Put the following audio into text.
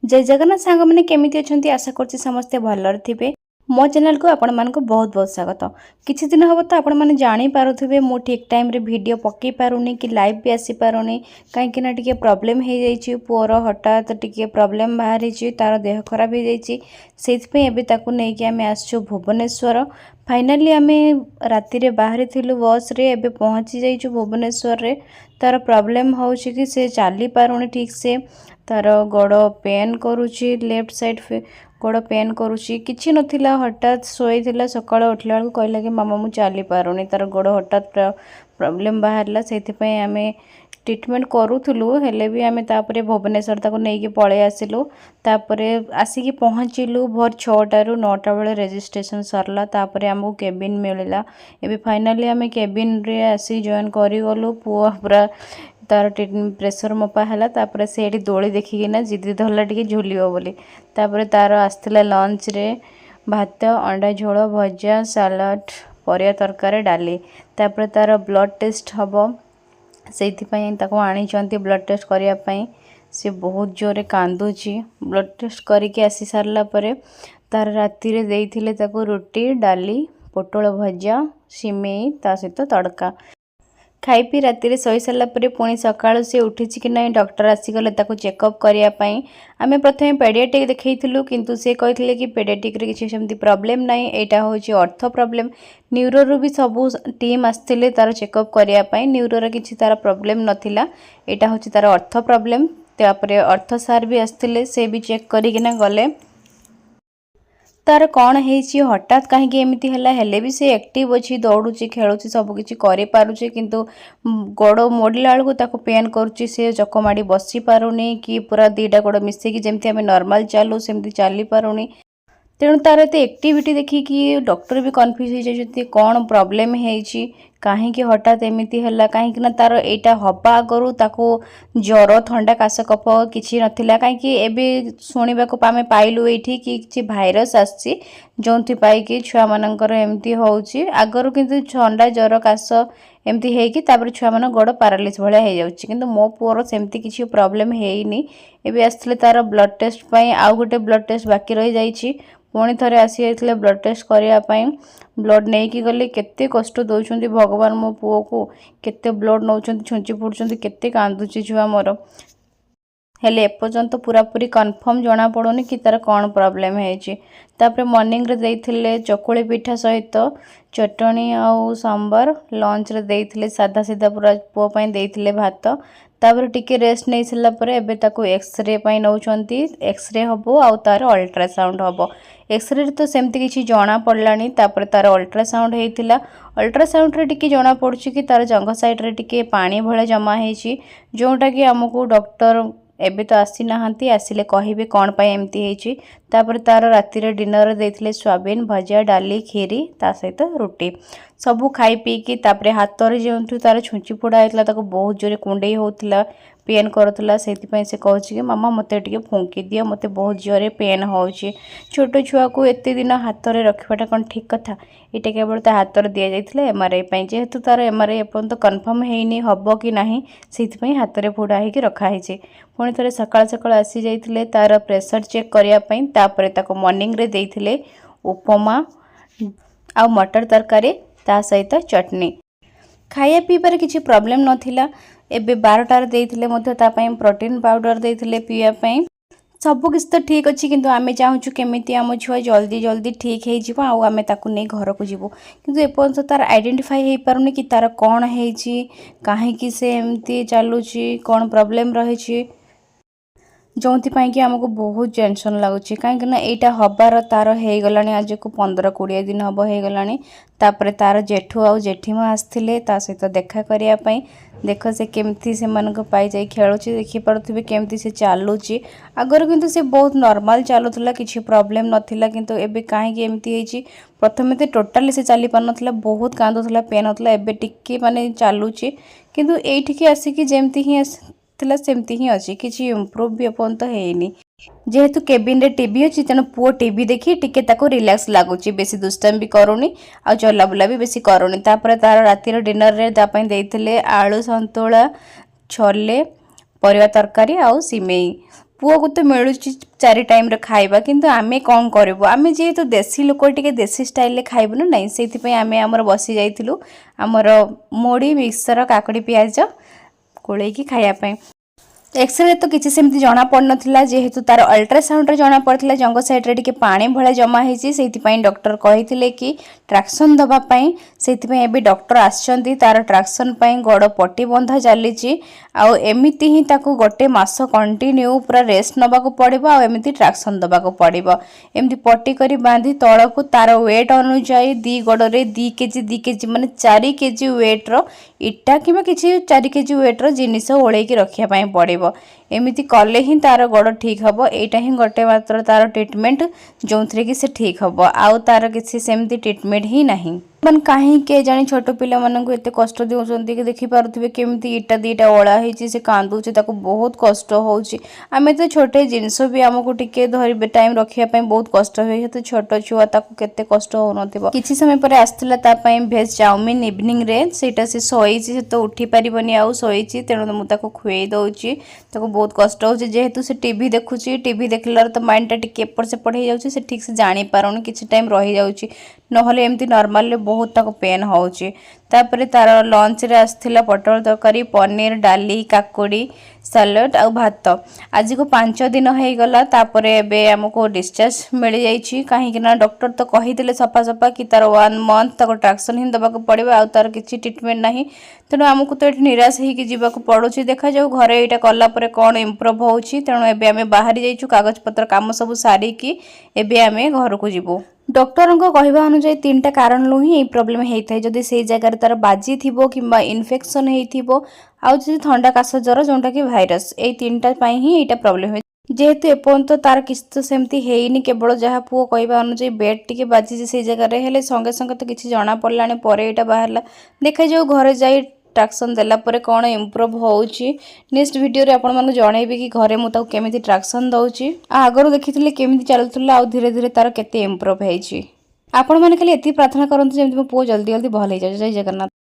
जय जगन्नाथ सांग मैंने केमिति अछंती आशा करछि समस्ते भलर थिबे। मो चैनल को आपण मानको बहुत बहुत स्वागत। किछि दिन हबो तो आपण माने जानि पारुथिबे मो ठीक टाइम रे वीडियो पक्के पारुनी कि लाइव भी आसी पारुनी काहे कि ना टिके प्रॉब्लम हे जाइछि पुअर हठात टिके प्रॉब्लम बाहरी छि तार देह खराब हे जाइछि सेति पे एबे ताकू नै कि हमें आछो भुवनेश्वर। फाइनली हमें राति रे बाहरी थिलु बस रे एबे पहुंची जाइछु भुवनेश्वर रे। तार प्रॉब्लम होउछि कि से चाली पारुनी ठीक से तार गोड़ पेन करुछि लेफ्ट साइड गोड़ पेन करुछि किछि नथिला हठात सोईथिला सकाळ उठला बेलକୁ कहला कि मामा मु चाली पारुनी तार गोड़ हठात प्रॉब्लम बाहरला सेति पय हमें ट्रीटमेंट करूथुलु हेले भी आमे तापरे भुवनेश्वर ताको नेकी पळे आसिलु। तापरे आसिकी पहुँचिलु भोर 6टा रु 9टा बेले रजिस्ट्रेशन सरला तापरे हमको केबिन मिलला। एबे फाइनली आमे केबिन रे आसी जॉइन करी गलु पुआ पूरा तार प्रेशर मपा है तापर से दोली देखिकिना जिद्दी धरला टिके झुलियो बोली। तापर तार आसला लंच रे भात अंडा झोल भजा सालाड परिया तरकारी डाली। तापर तार ब्लड टेस्ट हबो सेइथिपई ताको आनिचंती ब्लड टेस्ट करिया पई से बहुत जोरे कांदुची। ब्लड टेस्ट करके आसी सारला परे तार राति रे देइथिले ताको रोटी डाली पोटल भजा सिमेई ता सहित तड़का खाई पी राति शई सारा पुणी सका सी उठी कि ना डॉक्टर आसीगले चेकअप करने आम प्रथम पेडियाट्रिक देखु किंतु से कहते कि पेडियाट्रिक रे किसी सेमती प्रॉब्लम ना यहाँ हूँ अर्थ प्रॉब्लम। न्यूरो रू भी सबू टीम आसते तार चेकअप करने न्यूरो किसी तार प्रॉब्लम नाला यहाँ हूँ तार अर्थ प्रॉब्लम। तापर अर्थ सार भी आसते से भी चेक करना गले तार कौन है हठात कहीं एमती है भी से एक्टिव अच्छी दौड़ुची खेलुची सबकि करें किंतु गोड़ मोड़ला बेलू पेन करुच्ची से चक माड़ी बसी पारुनी कि पूरा दीटा गोड़ मिसेकी जमी आम नॉर्मल चालू सेमती चली पारुनी। तेणु तार एत एक्टिविटी देखिकी डॉक्टर भी कन्फ्यूज हो जाती कौन प्रॉब्लम है कहीं हठात एमती है कहीं तार यहाँ हवा आगु ताको ज्वर थंडा काश कफ किसी नाला कहीं एवं शुणा आम पाइलु ये कि भाइरस आसी जो कि छुआ मानकर एमती होउची आगरू किंतु ठंडा ज्वर काश एमती है छुआ मान गोड़ पारालिस भाया हो जाउची किंतु मो पुअर सेमती किसी प्रॉब्लम हेनी। एबे आसले तार ब्लड टेस्ट पई आउ गोटे ब्लड टेस्ट बाकी रही जाइछि पुणी थे आसी जाते ब्लड टेस्ट करने ब्लड नहीं कि गले केते कष्ट दौरान भगवान मो पुओ को केते ब्लड नौ छुंची फुटुंट केते कांदुची छुआ मोर हेले एपर्यंत पूरा पूरी कन्फर्म जना पड़ुनी कि तार कौन प्रॉब्लम है। मॉर्निंग रे देइथिले चकुली पिठा सहित चटनी आउ सांबर लंच रे देइथिले सादा सीधा पूरा पुओ पई देइथिले भात तापर टिके रेस्ट नहीं सारा पर एबे ताको एक्सरे पई नौचंती एक्सरे हबो आउ तार अल्ट्रासाउंड हबो। एक्सरे तो सेमती किसी जना पड़लानी तापर तार अल्ट्रासाउंड हेइथिला अल्ट्रासाउंड रे टिके जना पड़ुची कि तार जंघ साइड रे टिके पानी भले जमा हेइची जोटा कि हमको डॉक्टर एबे तो आसी नहांती आसिले कहिबे कौन पाई एमती हेइची। तापर तार राति रे डिनर देइथिले सोयाबीन भजा डाली खीरी ता सहित रोटी सबू खाई पी कि तापर हाथ रे जो तार छुंची फोड़ा हेतला ताको बहुत जोरे कुंडई होतला पेन करतला सेति से कहूँ कि मामा मते टिके फुंकी दियो मते बहुत जोरे पेन होउची। छोट छुआ को एते दिन हाथ रे रखवाटा कौन ठीक कथा ये केवल ता हाथ रे दिया जाइथिले एमआरआई पई जेहेतु तार एमआरआई एपर्यंत कन्फर्म हेइनी हबो कि नाही सेति हाथ रे फोड़ा हेकि रखा हेछि। पुणी थे सकाळ सकाळ आसी जाइथिले तार प्रेशर चेक करिया पई तापरे ताको मॉर्निंग रे देइथिले उपमा आ मटर तरकारी ता सहित चटनी खाया पीबार किसी प्रॉब्लम नथिला। एबे 12टार देइथिले मध्य ता पई प्रोटीन पाउडर देइथिले पिया पई सब किसी तो ठीक अच्छी किंतु आमे चाहूँ केमिति आम छुआ जल्दी जल्दी ठीक हो जीव आउ आमे ताकू नहीं घर को जीवु किंतु एपर्यंत तार आइडेंटिफाई हो पारुनी कि तार कौन है कहीं से एमती चलुची कौन प्रॉब्लम रही जो कि आमको बहुत टेंशन लगुच कहीं यहाँ हबार तार हो गला आज को 15-20 दिन हम हो गला। तापर तार जेठू आउ जेठीमा आसते सहित देखा करने देख से केमती से पाई जाई खेलुची देखिपे केमती से चलुची आगर किंतु से बहुत नॉर्मल चलुला किसी प्रॉब्लम नथिला किंतु एबे कहीं एमती है प्रथम तो टोटाली से चली पार ना बहुत कांदुला पेन होता एबे टिके माने चलुची किंतु एठिकी आसिकी जेमती ही सेमती ही अच्छी किसी इम्प्रूव भी एपर्यंत हेनी जेहेतु केबिन रे टीवी अच्छी तेणु पुओ टीवी देखी टिके ताको रिलैक्स लगुच बेसी दुष्टाम भी करूनी आ चलाबुला भी बेसी करूनी। तापर तार रातिर डिनर रे तापई देइथिले आलू संतुला छोले परिवा तरकारी आउ सिमेई पुओ को तो मिलूँ 4 टाइम खाइबा किंतु आमे कौन करूँ आमे जेहेतु देसी लोक टिके देसी स्टाइल खाइबु ना नहीं से आमे आमर बसी जाइलु आमर मुड़ी मिक्सर काकड़ी पियाज कोलैकी खायापाई एक्सरे तो किसी सेमती जना पड़ नाला जेहेतु तार अल्ट्रासाउंड रे जना पड़ता जंग साइड रे टिके पानी भले जमा होती डॉक्टर कही कि ट्राक्शन दवापाई से डॉक्टर आसचंती तार ट्राक्शन गोड़ पट्टी बंधा चली आउ एमती ही ताकू गोटे मास कंटिन्यू पूरा रेस्ट नबाक पड़ो आमती ट्राक्शन दबाक पड़ो एमती पट्टी करी बांधी तलकू तार वेट अनुसार दी गोड़े 2 केजी माने 4 केजी वेट रो इटा कि किसी 4 केजी वेट रो जिनिस ओलैकी रखापी पड़ो एमती कले ही तार गोड़ ठीक हम एटा ही गोटे मात्र तार ट्रीटमेंट जो थे कि से ठीक हम आउ तार किसी सेमती ट्रीटमेंट ही नहीं मन कहीं के जानी छोट पिला मानक एत कष्ट दौरान कि देखिपे केमती इटा दीटा ओला से कांदुचे बहुत कष्ट होची आमे तो छोटे जिनस भी आमको टिके धरबे टाइम रखापी बहुत कष्ट हुए तो छोट छुआ केते कष्ट हो किसी समय पर आसला भेज चाउमिन इवनिंग रे सेटा से शोई से तो उठी पारिबनी आउ शोई तेणु मुझे खुए दौची बहुत कष्ट हो जेहेतु से टीवी देखुची टीवी देखलार तो माइंड टा टिके एपट सेपट हो जाउची से ठीक से जानी पारुनी किसी टाइम रही जाउची नहले एमती नॉर्मल बहुत तक पेन होची तापर तार लंच रे आसथिला पटल तरकारी पनीर डाली काकुड़ी सैलड आ भात आज को 5 दिन हो गला तापर एबे हमको डिस्चार्ज मिल जाइछि कहीं ना डॉक्टर तो कही सफा सफा कि तार 1 मंथ तक ट्राक्शन ही दबाक पड़ो आ तार किसी ट्रीटमेंट नहीं तेणु आमको तो ये निराश होगी जीवाक पड़ोची देखा जाऊ घरे यहाँ कलापर कौन इम्प्रूव होची तेणु एबे आमे बाहरी जाइछु कागज पत्र काम सब सारिकी एबे आमे घर को जीवु डॉक्टर कहवा अनुसार 3टा कारण लु ही प्रॉब्लम होता है जदि से जगह तार बाजी थी कि इन्फेक्शन होती ठंडा काश ज्वर जोटा कि भाइरस ये 3टा ही यहाँ प्रॉब्लम हुए जेहेतु एपर्यंत तार किसी तो सेमती है केवल जहाँ पुओ कहवा अनुसार बेड टी बाजी से जगह हेले संगे संगे तो किसी जना पड़ा यहाँ बाहर देखा जाऊ घरे जाई ट्राक्शन देला परे कौन इम्प्रूव होउची नेक्स्ट वीडियो रे आपण मानु जणैबी कि घरे मु ताको केमिति ट्राक्शन दउची आगरो देखिथिले केमिति चलुथुला आ धीरे धीरे तार केते इम्प्रूव हेची आपण माने खाली एति प्रार्थना करंतु जेमिति मो पुओ जल्दी जल्दी भल हे जाय जय जगन्नाथ।